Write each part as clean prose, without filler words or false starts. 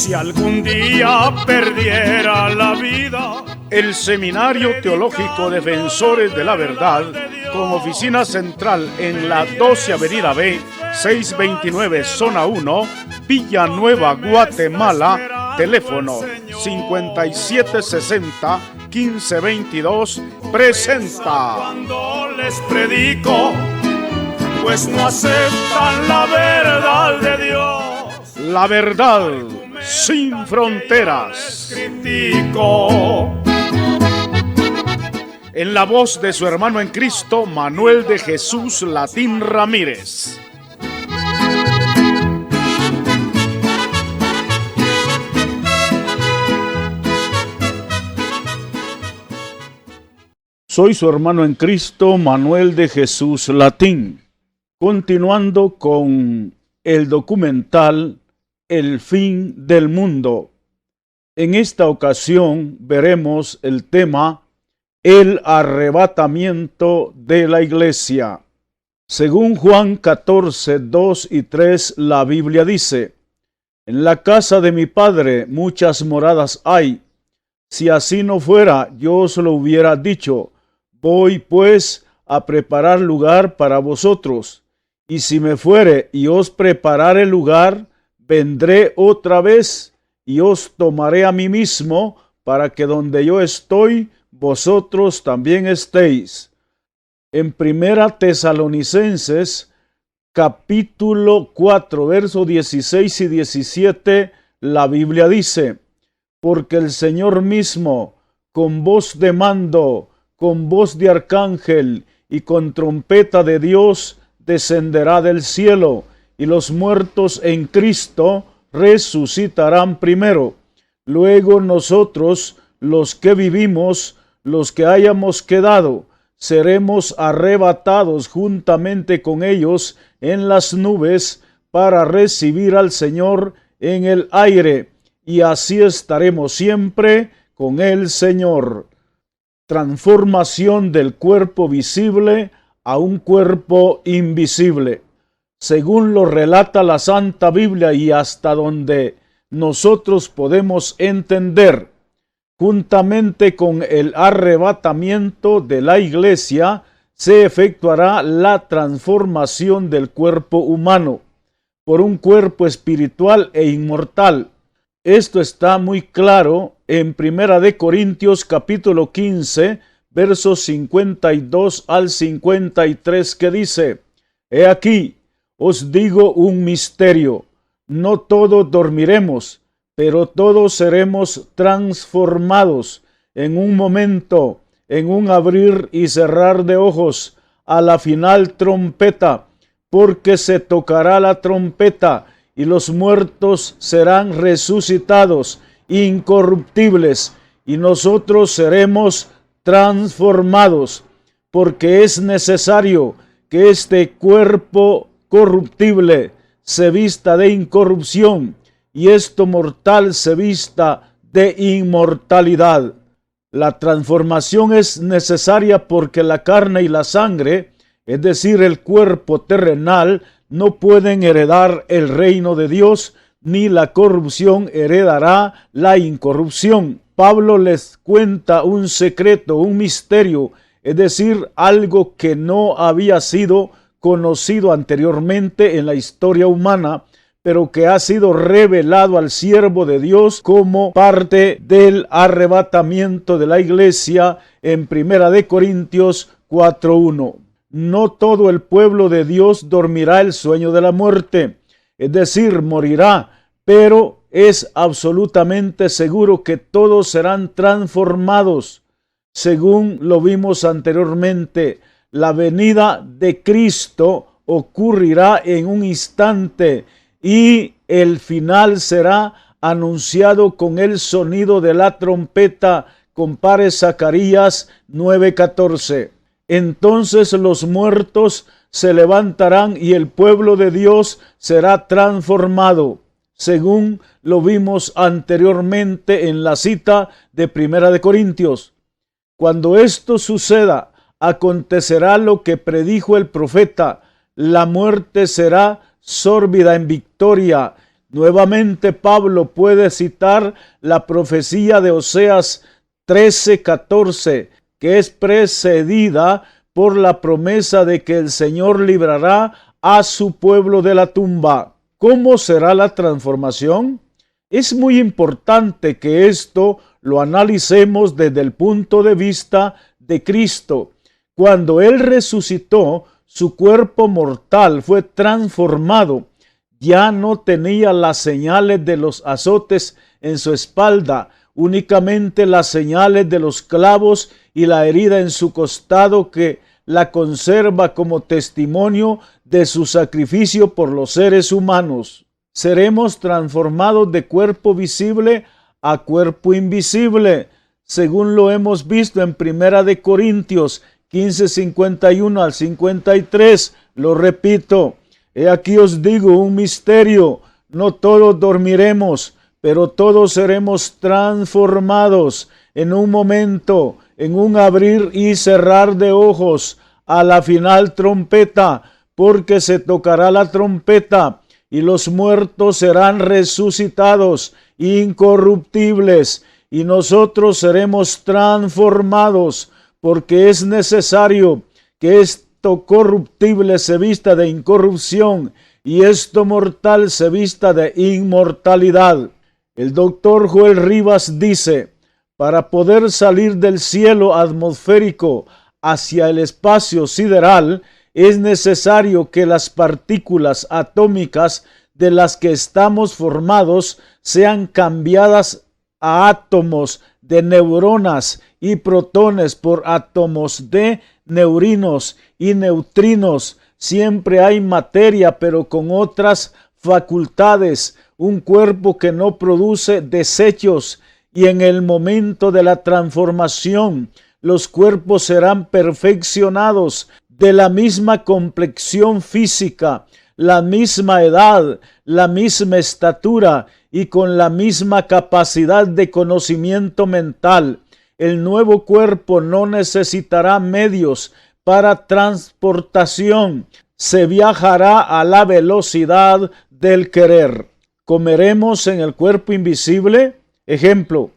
Si algún día perdiera la vida. El Seminario Teológico Defensores de la Verdad, con oficina central en la 12 Avenida B, 629 Zona 1, Villanueva, Guatemala, teléfono 5760-1522, presenta. Cuando les predico, pues no aceptan la verdad de Dios. La verdad sin fronteras. Critico. En la voz de su hermano en Cristo, Manuel de Jesús Latín Ramírez. Soy su hermano en Cristo, Manuel de Jesús Latín. Continuando con el documental El fin del mundo. En esta ocasión veremos el tema El arrebatamiento de la iglesia. Según Juan 14, 2 y 3, la Biblia dice: En la casa de mi Padre muchas moradas hay. Si así no fuera, yo os lo hubiera dicho. Voy pues a preparar lugar para vosotros. Y si me fuere y os preparare lugar, vendré otra vez y os tomaré a mí mismo, para que donde yo estoy, vosotros también estéis. En Primera Tesalonicenses, capítulo 4, versos 16 y 17, la Biblia dice: Porque el Señor mismo, con voz de mando, con voz de arcángel y con trompeta de Dios, descenderá del cielo, y los muertos en Cristo resucitarán primero. Luego nosotros, los que vivimos, los que hayamos quedado, seremos arrebatados juntamente con ellos en las nubes para recibir al Señor en el aire, y así estaremos siempre con el Señor. Transformación del cuerpo visible a un cuerpo invisible. Según lo relata la Santa Biblia y hasta donde nosotros podemos entender, juntamente con el arrebatamiento de la iglesia, se efectuará la transformación del cuerpo humano por un cuerpo espiritual e inmortal. Esto está muy claro en 1 Corintios capítulo 15, versos 52 al 53, que dice: He aquí, os digo un misterio, no todos dormiremos, pero todos seremos transformados en un momento, en un abrir y cerrar de ojos, a la final trompeta, porque se tocará la trompeta, y los muertos serán resucitados, incorruptibles, y nosotros seremos transformados, porque es necesario que este cuerpo corruptible se vista de incorrupción, y esto mortal se vista de inmortalidad. La transformación es necesaria porque la carne y la sangre, es decir, el cuerpo terrenal, no pueden heredar el reino de Dios, ni la corrupción heredará la incorrupción. Pablo les cuenta un secreto, un misterio, es decir, algo que no había sido conocido anteriormente en la historia humana, pero que ha sido revelado al siervo de Dios como parte del arrebatamiento de la iglesia en 1 Corintios 4:1. No todo el pueblo de Dios dormirá el sueño de la muerte, es decir, morirá, pero es absolutamente seguro que todos serán transformados. Según lo vimos anteriormente, la venida de Cristo ocurrirá en un instante y el final será anunciado con el sonido de la trompeta. Compare Zacarías 9:14. Entonces los muertos se levantarán y el pueblo de Dios será transformado, según lo vimos anteriormente en la cita de 1 Corintios. Cuando esto suceda, acontecerá lo que predijo el profeta: la muerte será sórbida en victoria, Nuevamente Pablo puede citar la profecía de Oseas 13:14, que es precedida por la promesa de que el Señor librará a su pueblo de la tumba. ¿Cómo será la transformación? Es muy importante que esto lo analicemos desde el punto de vista de Cristo. Cuando Él resucitó, su cuerpo mortal fue transformado. Ya no tenía las señales de los azotes en su espalda, únicamente las señales de los clavos y la herida en su costado que la conserva como testimonio de su sacrificio por los seres humanos. Seremos transformados de cuerpo visible a cuerpo invisible, según lo hemos visto en 1 Corintios 15:51 al 53. Lo repito, he aquí os digo un misterio: no todos dormiremos, pero todos seremos transformados en un momento, en un abrir y cerrar de ojos, a la final trompeta, porque se tocará la trompeta y los muertos serán resucitados incorruptibles, y nosotros seremos transformados, porque es necesario que esto corruptible se vista de incorrupción y esto mortal se vista de inmortalidad. El doctor Joel Rivas dice: para poder salir del cielo atmosférico hacia el espacio sideral, es necesario que las partículas atómicas de las que estamos formados sean cambiadas a átomos de neuronas y protones por átomos de neurinos y neutrinos. Siempre hay materia, pero con otras facultades, un cuerpo que no produce desechos, y en el momento de la transformación, los cuerpos serán perfeccionados, de la misma complexión física, la misma edad, la misma estatura y con la misma capacidad de conocimiento mental. El nuevo cuerpo no necesitará medios para transportación. Se viajará a la velocidad del querer. ¿Comeremos en el cuerpo invisible? Ejemplo: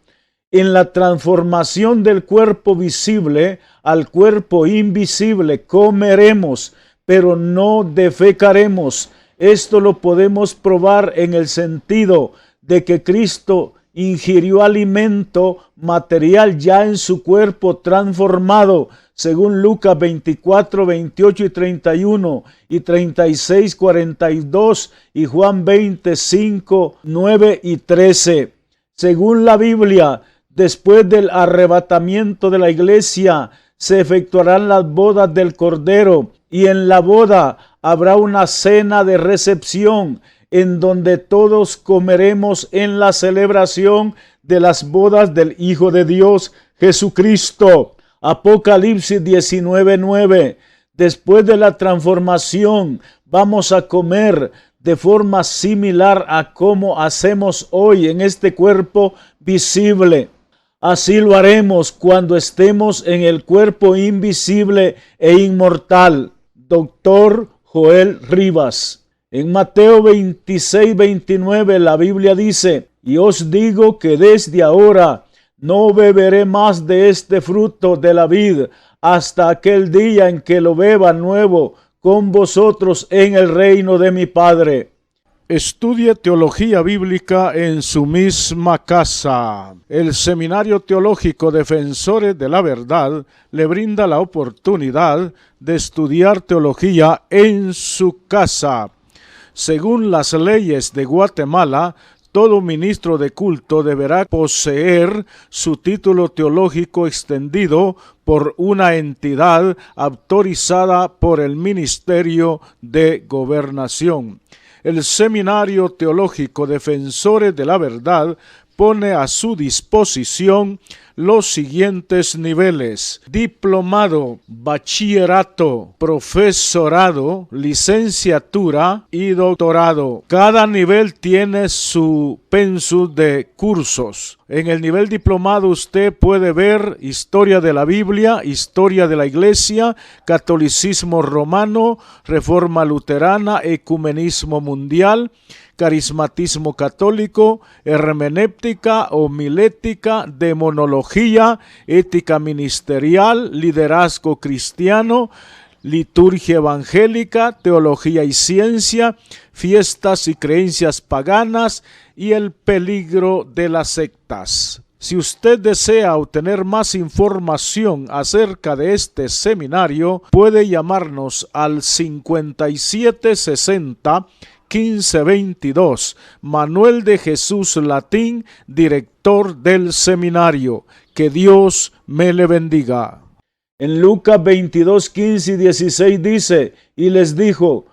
en la transformación del cuerpo visible al cuerpo invisible comeremos, pero no defecaremos. Esto lo podemos probar en el sentido de que Cristo ingirió alimento material ya en su cuerpo transformado, según Lucas 24, 28 y 31 y 36, 42 y Juan 25, 9 y 13. Según la Biblia, después del arrebatamiento de la iglesia, se efectuarán las bodas del Cordero, y en la boda habrá una cena de recepción, en donde todos comeremos en la celebración de las bodas del Hijo de Dios, Jesucristo. Apocalipsis 19:9. Después de la transformación, vamos a comer de forma similar a como hacemos hoy en este cuerpo visible. Así lo haremos cuando estemos en el cuerpo invisible e inmortal. Doctor Joel Rivas. En Mateo 26:29 la Biblia dice: y os digo que desde ahora no beberé más de este fruto de la vid hasta aquel día en que lo beba nuevo con vosotros en el reino de mi Padre. Estudie teología bíblica en su misma casa. El Seminario Teológico Defensores de la Verdad le brinda la oportunidad de estudiar teología en su casa. Según las leyes de Guatemala, todo ministro de culto deberá poseer su título teológico extendido por una entidad autorizada por el Ministerio de Gobernación. El Seminario Teológico Defensores de la Verdad pone a su disposición los siguientes niveles: diplomado, bachillerato, profesorado, licenciatura y doctorado. Cada nivel tiene su pensum de cursos. En el nivel diplomado usted puede ver historia de la Biblia, historia de la Iglesia, catolicismo romano, reforma luterana, ecumenismo mundial, carismatismo católico, hermenéutica, homilética, demonología, ética ministerial, liderazgo cristiano, liturgia evangélica, teología y ciencia, fiestas y creencias paganas y el peligro de las sectas. Si usted desea obtener más información acerca de este seminario, puede llamarnos al 5760 1522. Manuel de Jesús Latín, director del seminario. Que Dios me le bendiga. En Lucas 22, 15 y 16 dice, y les dijo,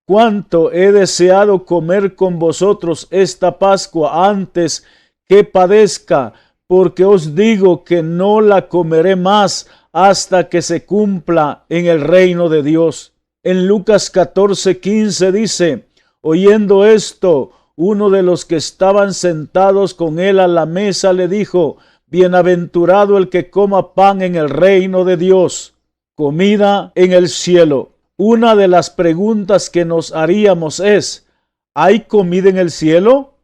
cuánto he deseado comer con vosotros esta Pascua antes que padezca, porque os digo que no la comeré más hasta que se cumpla en el reino de Dios. En Lucas 14, 15 dice, oyendo esto, uno de los que estaban sentados con él a la mesa le dijo, bienaventurado el que coma pan en el reino de Dios. Comida en el cielo. Una de las preguntas que nos haríamos es, ¿hay comida en el cielo?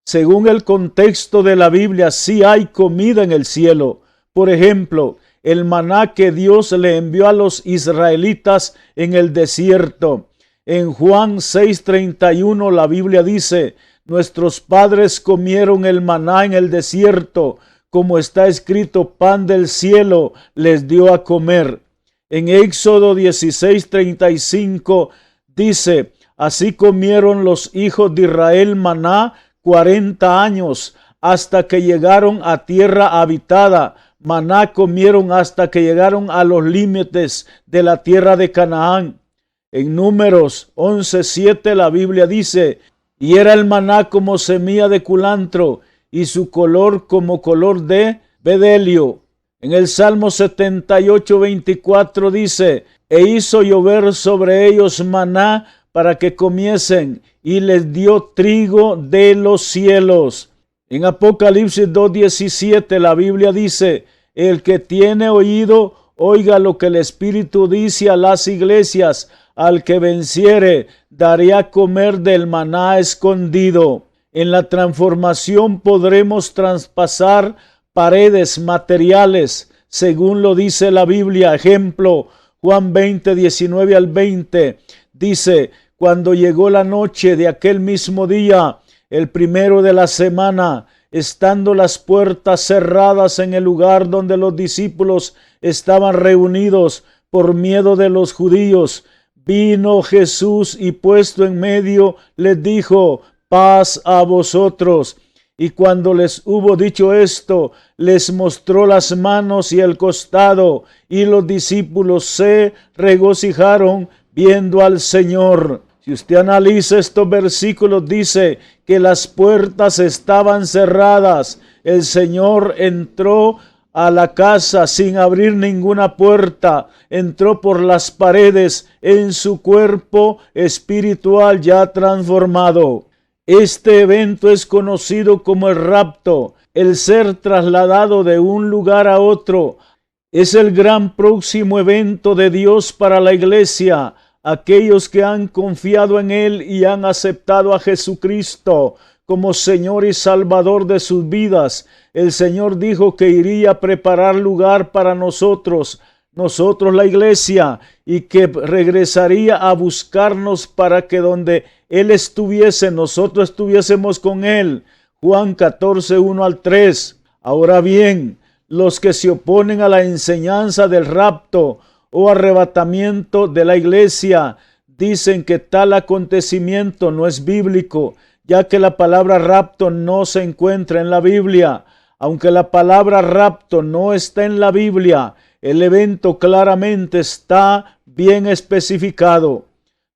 Según el contexto de la Biblia, sí hay comida en el cielo. Por ejemplo, el maná que Dios le envió a los israelitas en el desierto. En Juan 6:31 la Biblia dice, nuestros padres comieron el maná en el desierto, como está escrito, pan del cielo les dio a comer. En Éxodo 16:35 dice, así comieron los hijos de Israel maná 40 años, hasta que llegaron a tierra habitada. Maná comieron hasta que llegaron a los límites de la tierra de Canaán. En Números 11:7 la Biblia dice, y era el maná como semilla de culantro, y su color como color de bedelio. En el Salmo 78:24 dice, e hizo llover sobre ellos maná para que comiesen, y les dio trigo de los cielos. En Apocalipsis 2:17 la Biblia dice, el que tiene oído, oiga lo que el Espíritu dice a las iglesias, al que venciere, daré a comer del maná escondido. En la transformación podremos traspasar paredes materiales, según lo dice la Biblia. Ejemplo, Juan 20:19 al 20, dice, cuando llegó la noche de aquel mismo día, el primero de la semana, estando las puertas cerradas en el lugar donde los discípulos estaban reunidos por miedo de los judíos, vino Jesús y puesto en medio les dijo, paz a vosotros. Y cuando les hubo dicho esto, les mostró las manos y el costado, y los discípulos se regocijaron viendo al Señor. Si usted analiza estos versículos, dice que las puertas estaban cerradas. El Señor entró a la casa sin abrir ninguna puerta. Entró por las paredes en su cuerpo espiritual ya transformado. Este evento es conocido como el rapto, el ser trasladado de un lugar a otro. Es el gran próximo evento de Dios para la iglesia. Aquellos que han confiado en Él y han aceptado a Jesucristo como Señor y Salvador de sus vidas. El Señor dijo que iría a preparar lugar para nosotros la iglesia, y que regresaría a buscarnos para que donde Él estuviese, nosotros estuviésemos con Él. Juan 14:1 al 3. Ahora bien, los que se oponen a la enseñanza del rapto o arrebatamiento de la iglesia dicen que tal acontecimiento no es bíblico, ya que la palabra rapto no se encuentra en la Biblia. Aunque la palabra rapto no está en la Biblia, el evento claramente está bien especificado.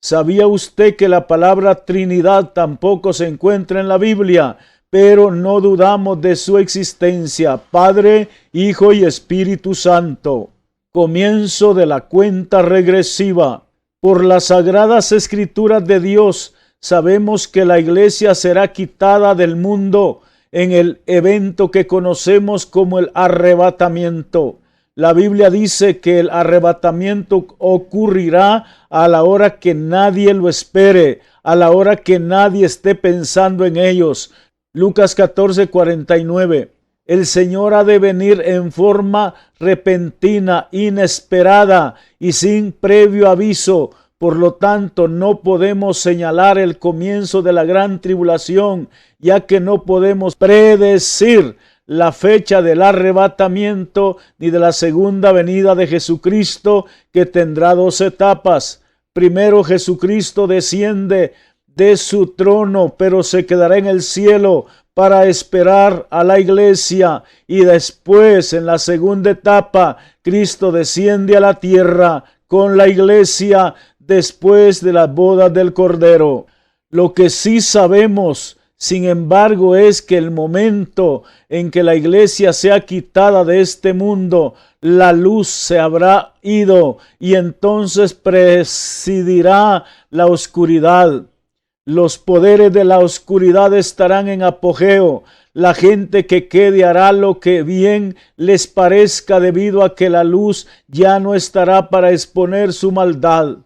¿Sabía usted que la palabra Trinidad tampoco se encuentra en la Biblia? Pero no dudamos de su existencia, Padre, Hijo y Espíritu Santo. Comienzo de la cuenta regresiva. Por las sagradas escrituras de Dios, sabemos que la iglesia será quitada del mundo en el evento que conocemos como el arrebatamiento. La Biblia dice que el arrebatamiento ocurrirá a la hora que nadie lo espere, a la hora que nadie esté pensando en ellos. Lucas 14:49. El Señor ha de venir en forma repentina, inesperada y sin previo aviso. Por lo tanto, no podemos señalar el comienzo de la gran tribulación, ya que no podemos predecir la fecha del arrebatamiento ni de la segunda venida de Jesucristo, que tendrá 2 etapas. Primero, Jesucristo desciende de su trono, pero se quedará en el cielo para esperar a la iglesia, y después, en la segunda etapa, Cristo desciende a la tierra con la iglesia después de las bodas del Cordero. Lo que sí sabemos, sin embargo, es que el momento en que la iglesia sea quitada de este mundo, la luz se habrá ido y entonces presidirá la oscuridad. Los poderes de la oscuridad estarán en apogeo. La gente que quede hará lo que bien les parezca, debido a que la luz ya no estará para exponer su maldad.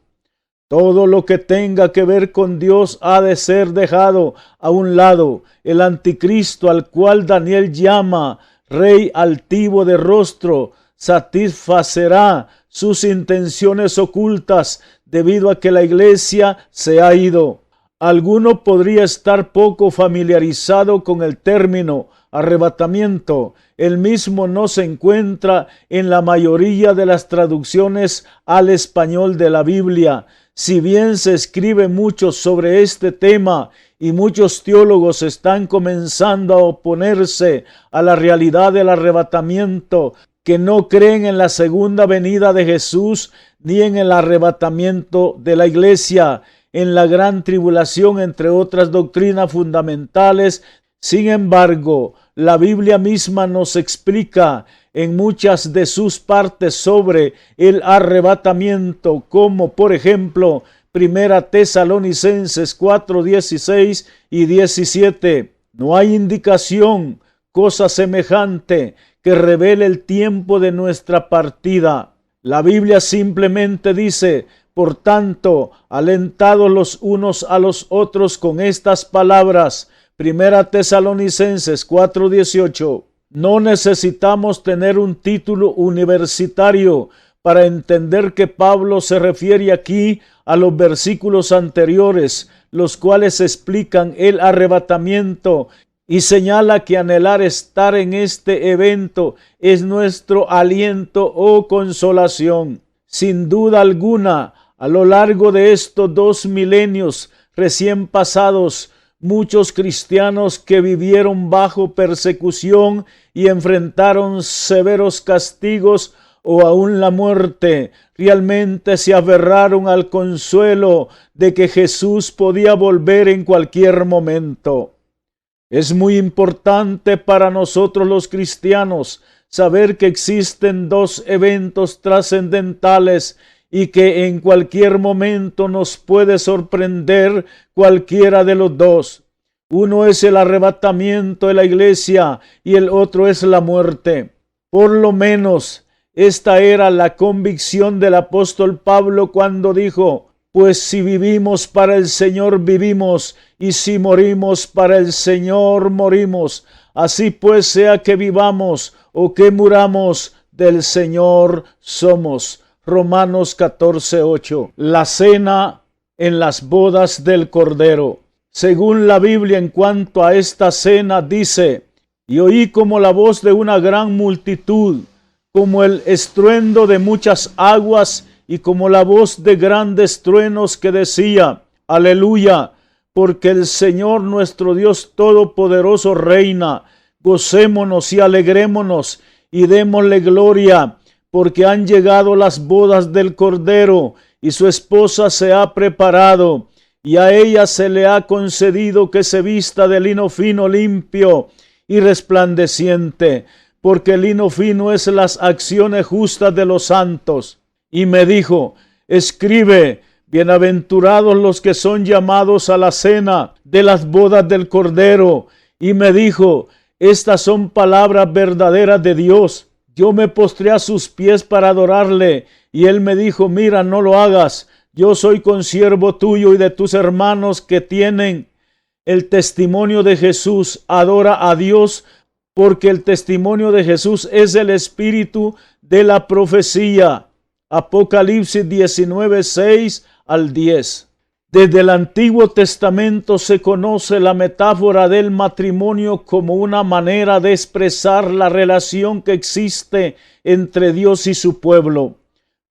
Todo lo que tenga que ver con Dios ha de ser dejado a un lado. El anticristo, al cual Daniel llama rey altivo de rostro, satisfacerá sus intenciones ocultas, debido a que la iglesia se ha ido. Alguno podría estar poco familiarizado con el término arrebatamiento. El mismo no se encuentra en la mayoría de las traducciones al español de la Biblia. Si bien se escribe mucho sobre este tema y muchos teólogos están comenzando a oponerse a la realidad del arrebatamiento, que no creen en la segunda venida de Jesús ni en el arrebatamiento de la iglesia, en la gran tribulación, entre otras doctrinas fundamentales. Sin embargo, la Biblia misma nos explica en muchas de sus partes sobre el arrebatamiento, como por ejemplo 1 Tesalonicenses 4:16 y 17. No hay indicación, cosa semejante, que revele el tiempo de nuestra partida. La Biblia simplemente dice: por tanto, alentados los unos a los otros con estas palabras. 1 Tesalonicenses 4:18. No necesitamos tener un título universitario para entender que Pablo se refiere aquí a los versículos anteriores, los cuales explican el arrebatamiento, y señala que anhelar estar en este evento es nuestro aliento o consolación. Sin duda alguna, a lo largo de estos 2 milenios recién pasados, muchos cristianos que vivieron bajo persecución y enfrentaron severos castigos o aún la muerte, realmente se aferraron al consuelo de que Jesús podía volver en cualquier momento. Es muy importante para nosotros los cristianos saber que existen 2 eventos trascendentales y que en cualquier momento nos puede sorprender cualquiera de los 2. Uno es el arrebatamiento de la iglesia y el otro es la muerte. Por lo menos esta era la convicción del apóstol Pablo cuando dijo: pues si vivimos, para el Señor vivimos, y si morimos, para el Señor morimos. Así pues, sea que vivamos o que muramos, del Señor somos. Romanos 14:8. La cena en las bodas del Cordero. Según la Biblia, en cuanto a esta cena, dice: y oí como la voz de una gran multitud, como el estruendo de muchas aguas, y como la voz de grandes truenos, que decía: aleluya, porque el Señor nuestro Dios Todopoderoso reina. Gocémonos y alegrémonos y démosle gloria, porque han llegado las bodas del Cordero, y su esposa se ha preparado, y a ella se le ha concedido que se vista de lino fino, limpio y resplandeciente, porque el lino fino es las acciones justas de los santos. Y me dijo: escribe: bienaventurados los que son llamados a la cena de las bodas del Cordero. Y me dijo: estas son palabras verdaderas de Dios. Yo me postré a sus pies para adorarle, y él me dijo: mira, no lo hagas. Yo soy consiervo tuyo y de tus hermanos que tienen el testimonio de Jesús. Adora a Dios, porque el testimonio de Jesús es el espíritu de la profecía. Apocalipsis 19, 6 al 10. Desde el Antiguo Testamento se conoce la metáfora del matrimonio como una manera de expresar la relación que existe entre Dios y su pueblo.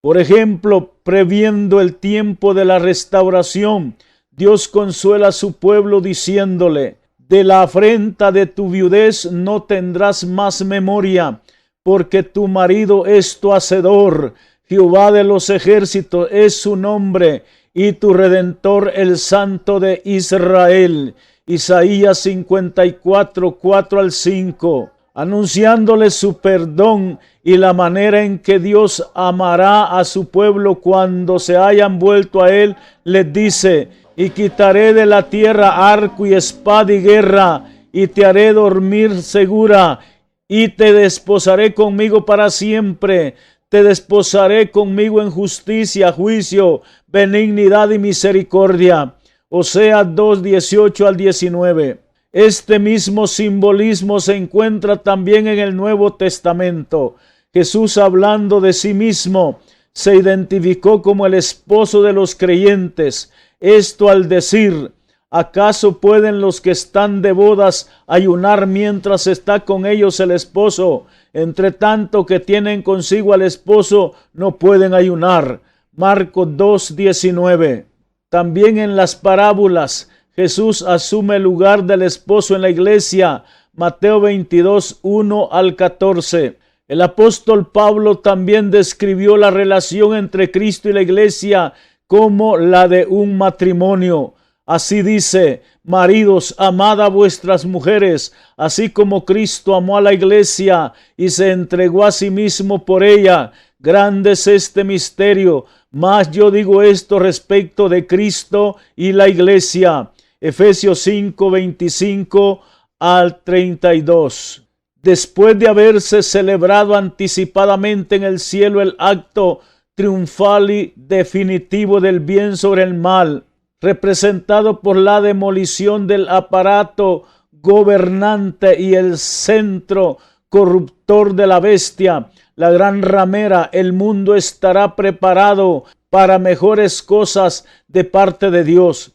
Por ejemplo, previendo el tiempo de la restauración, Dios consuela a su pueblo diciéndole: de la afrenta de tu viudez no tendrás más memoria, porque tu marido es tu hacedor. Jehová de los ejércitos es su nombre, y tu Redentor el Santo de Israel. Isaías 54, 4 al 5. Anunciándole su perdón y la manera en que Dios amará a su pueblo cuando se hayan vuelto a él, les dice: y quitaré de la tierra arco y espada y guerra, y te haré dormir segura, y te desposaré conmigo para siempre. Te desposaré conmigo en justicia, juicio, benignidad y misericordia. Oseas 2, 18 al 19. Este mismo simbolismo se encuentra también en el Nuevo Testamento. Jesús, hablando de sí mismo, se identificó como el esposo de los creyentes. Esto al decir: ¿acaso pueden los que están de bodas ayunar mientras está con ellos el esposo? Entre tanto que tienen consigo al esposo, no pueden ayunar. Marcos 2, 19. También en las parábolas, Jesús asume el lugar del esposo en la iglesia. Mateo 22, 1 al 14. El apóstol Pablo también describió la relación entre Cristo y la iglesia como la de un matrimonio. Así dice: maridos, amad a vuestras mujeres, así como Cristo amó a la iglesia y se entregó a sí mismo por ella. Grande es este misterio, mas yo digo esto respecto de Cristo y la iglesia. Efesios 5, 25 al 32. Después de haberse celebrado anticipadamente en el cielo el acto triunfal y definitivo del bien sobre el mal, representado por la demolición del aparato gobernante y el centro corruptor de la bestia, la gran ramera, el mundo estará preparado para mejores cosas de parte de Dios.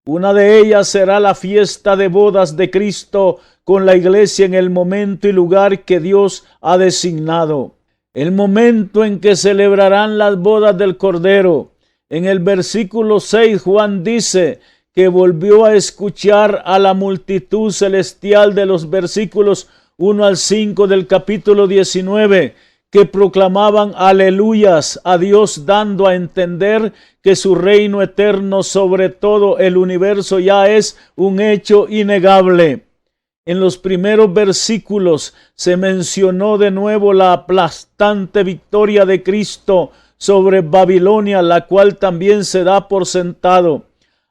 Una de ellas será la fiesta de bodas de Cristo con la iglesia en el momento y lugar que Dios ha designado. El momento en que celebrarán las bodas del Cordero. En el versículo 6, Juan dice que volvió a escuchar a la multitud celestial de los versículos 1 al 5 del capítulo 19, que proclamaban aleluyas a Dios, dando a entender que su reino eterno sobre todo el universo ya es un hecho innegable. En los primeros versículos se mencionó de nuevo la aplastante victoria de Cristo sobre Babilonia, la cual también se da por sentado.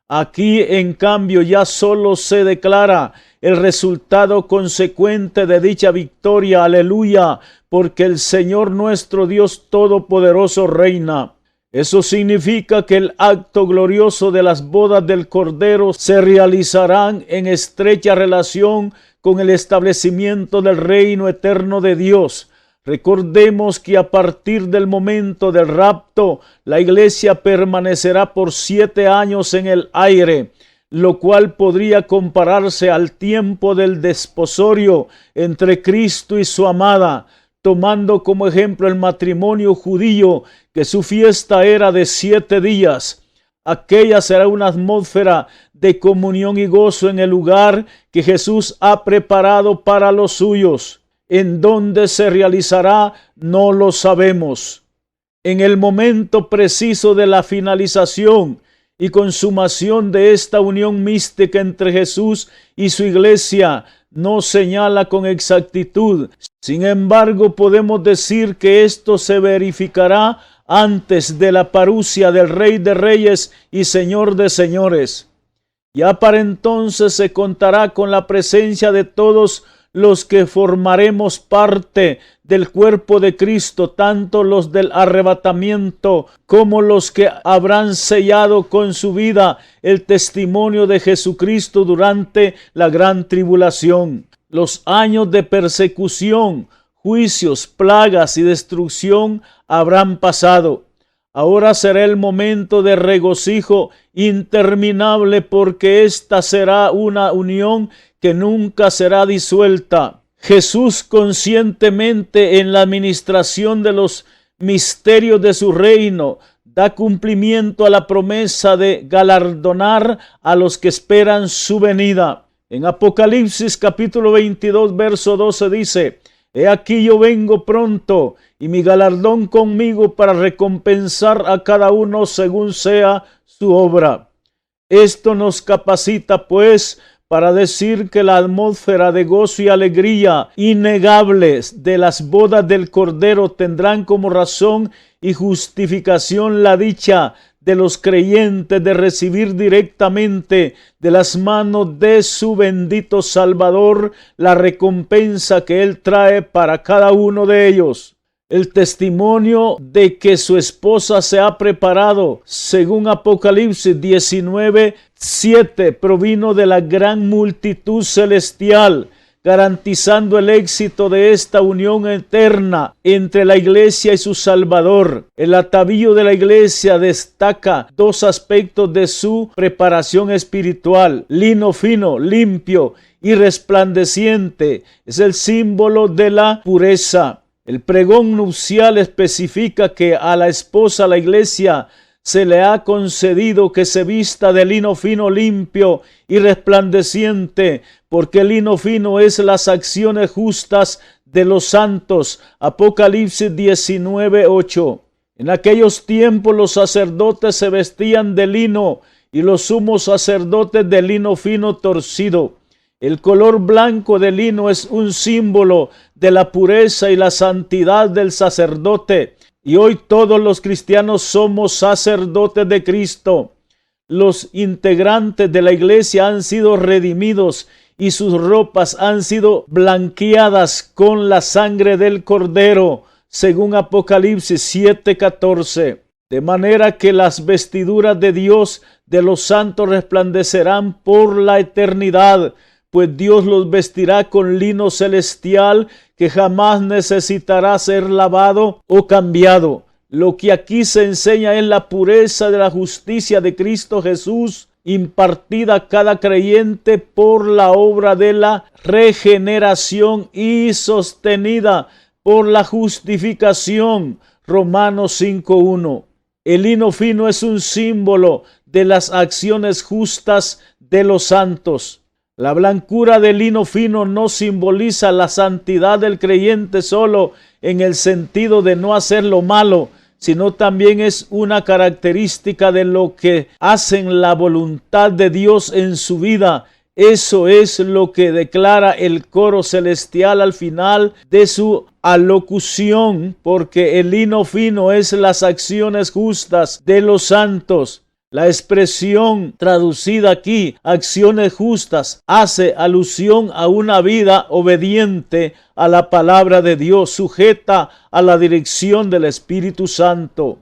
Aquí, en cambio, ya solo se declara el resultado consecuente de dicha victoria. Aleluya, porque el Señor nuestro Dios Todopoderoso reina. Eso significa que el acto glorioso de las bodas del Cordero se realizarán en estrecha relación con el establecimiento del reino eterno de Dios. Recordemos que a partir del momento del rapto, la iglesia permanecerá por 7 años en el aire, lo cual podría compararse al tiempo del desposorio entre Cristo y su amada, tomando como ejemplo el matrimonio judío, que su fiesta era de 7 días. Aquella será una atmósfera de comunión y gozo en el lugar que Jesús ha preparado para los suyos. En dónde se realizará no lo sabemos. En el momento preciso de la finalización y consumación de esta unión mística entre Jesús y su iglesia, no señala con exactitud. Sin embargo, podemos decir que esto se verificará antes de la parusia del Rey de Reyes y Señor de Señores. Ya para entonces se contará con la presencia de todos los que formaremos parte del cuerpo de Cristo, tanto los del arrebatamiento como los que habrán sellado con su vida el testimonio de Jesucristo durante la gran tribulación. Los años de persecución, juicios, plagas y destrucción habrán pasado. Ahora será el momento de regocijo interminable, porque esta será una unión que nunca será disuelta. Jesús, conscientemente en la administración de los misterios de su reino, da cumplimiento a la promesa de galardonar a los que esperan su venida. En Apocalipsis capítulo 22, verso 12 dice: He aquí yo vengo pronto, y mi galardón conmigo para recompensar a cada uno según sea su obra. Esto nos capacita, pues, para decir que la atmósfera de gozo y alegría innegables de las bodas del Cordero tendrán como razón y justificación la dicha de los creyentes de recibir directamente de las manos de su bendito Salvador la recompensa que Él trae para cada uno de ellos. El testimonio de que su esposa se ha preparado, según Apocalipsis 19:7, provino de la gran multitud celestial, garantizando el éxito de esta unión eterna entre la iglesia y su Salvador. El atavío de la iglesia destaca dos aspectos de su preparación espiritual: lino fino, limpio y resplandeciente, es el símbolo de la pureza. El pregón nupcial especifica que a la esposa, la iglesia, se le ha concedido que se vista de lino fino, limpio y resplandeciente, porque el lino fino es las acciones justas de los santos. Apocalipsis 19:8. En aquellos tiempos los sacerdotes se vestían de lino y los sumos sacerdotes de lino fino torcido. El color blanco de lino es un símbolo de la pureza y la santidad del sacerdote. Y hoy todos los cristianos somos sacerdotes de Cristo. Los integrantes de la iglesia han sido redimidos y sus ropas han sido blanqueadas con la sangre del Cordero, según Apocalipsis 7:14. De manera que las vestiduras de Dios de los santos resplandecerán por la eternidad, pues Dios los vestirá con lino celestial que jamás necesitará ser lavado o cambiado. Lo que aquí se enseña es la pureza de la justicia de Cristo Jesús, impartida a cada creyente por la obra de la regeneración y sostenida por la justificación. Romanos 5:1. El lino fino es un símbolo de las acciones justas de los santos. La blancura del lino fino no simboliza la santidad del creyente solo en el sentido de no hacer lo malo, sino también es una característica de lo que hacen la voluntad de Dios en su vida. Eso es lo que declara el coro celestial al final de su alocución, porque el lino fino es las acciones justas de los santos. La expresión traducida aquí, acciones justas, hace alusión a una vida obediente a la palabra de Dios, sujeta a la dirección del Espíritu Santo.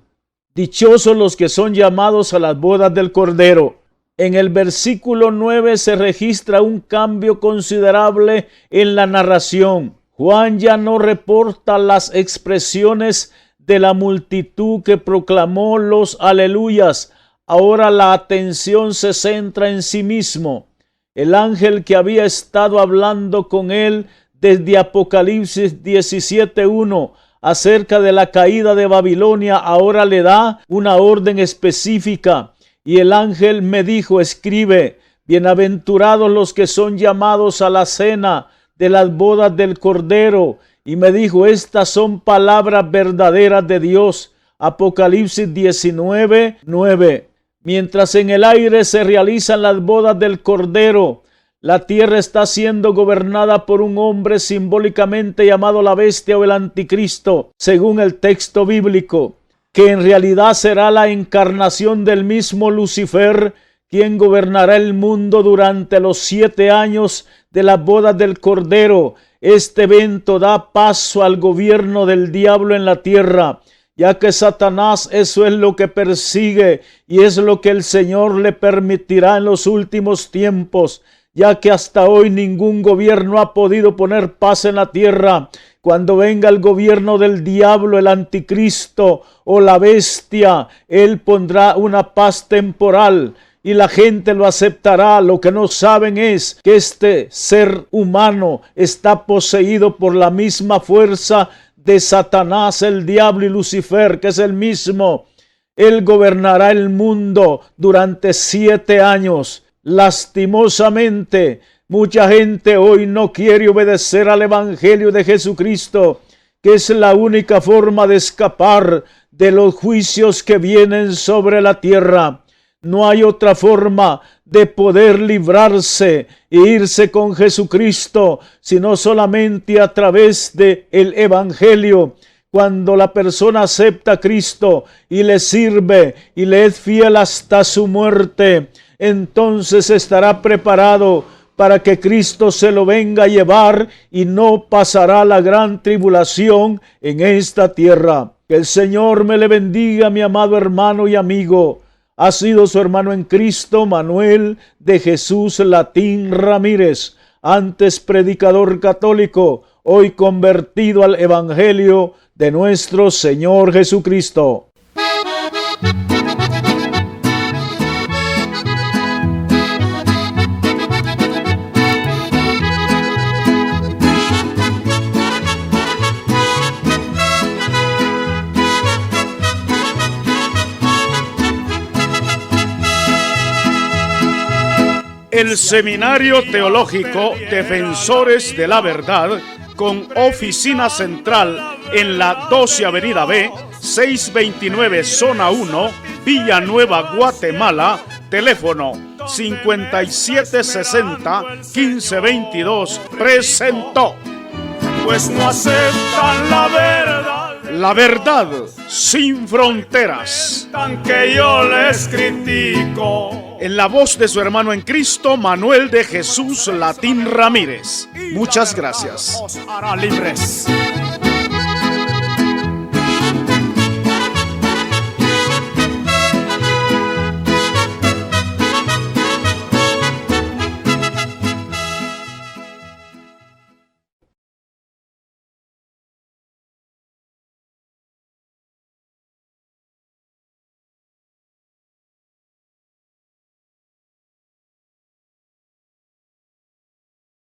Dichosos los que son llamados a las bodas del Cordero. En el versículo 9 se registra un cambio considerable en la narración. Juan ya no reporta las expresiones de la multitud que proclamó los aleluyas. Ahora la atención se centra en sí mismo. El ángel que había estado hablando con él desde Apocalipsis 17:1 acerca de la caída de Babilonia ahora le da una orden específica. Y el ángel me dijo: escribe, bienaventurados los que son llamados a la cena de las bodas del Cordero. Y me dijo: estas son palabras verdaderas de Dios. Apocalipsis 19:9. Mientras en el aire se realizan las bodas del Cordero, la tierra está siendo gobernada por un hombre simbólicamente llamado la bestia o el anticristo, según el texto bíblico, que en realidad será la encarnación del mismo Lucifer, quien gobernará el mundo durante los 7 años de las bodas del Cordero. Este evento da paso al gobierno del diablo en la tierra, ya que Satanás eso es lo que persigue y es lo que el Señor le permitirá en los últimos tiempos, ya que hasta hoy ningún gobierno ha podido poner paz en la tierra. Cuando venga el gobierno del diablo, el anticristo o la bestia, él pondrá una paz temporal y la gente lo aceptará. Lo que no saben es que este ser humano está poseído por la misma fuerza de Satanás, el diablo y Lucifer, que es el mismo. Él gobernará el mundo durante 7 años. Lastimosamente, mucha gente hoy no quiere obedecer al Evangelio de Jesucristo, que es la única forma de escapar de los juicios que vienen sobre la tierra. No hay otra forma de poder librarse e irse con Jesucristo, sino solamente a través del Evangelio. Cuando la persona acepta a Cristo y le sirve y le es fiel hasta su muerte, entonces estará preparado para que Cristo se lo venga a llevar y no pasará la gran tribulación en esta tierra. Que el Señor me le bendiga, mi amado hermano y amigo. Ha sido su hermano en Cristo, Manuel de Jesús Latín Ramírez, antes predicador católico, hoy convertido al Evangelio de nuestro Señor Jesucristo. El Seminario Teológico Defensores de la Verdad, con oficina central en la 12 Avenida B, 629 Zona 1, Villanueva, Guatemala, teléfono 5760-1522, presentó. Pues no aceptan la verdad. La verdad sin fronteras. Tan que yo les critico. En la voz de su hermano en Cristo, Manuel de Jesús Latín Ramírez. Muchas gracias. Os hará libres.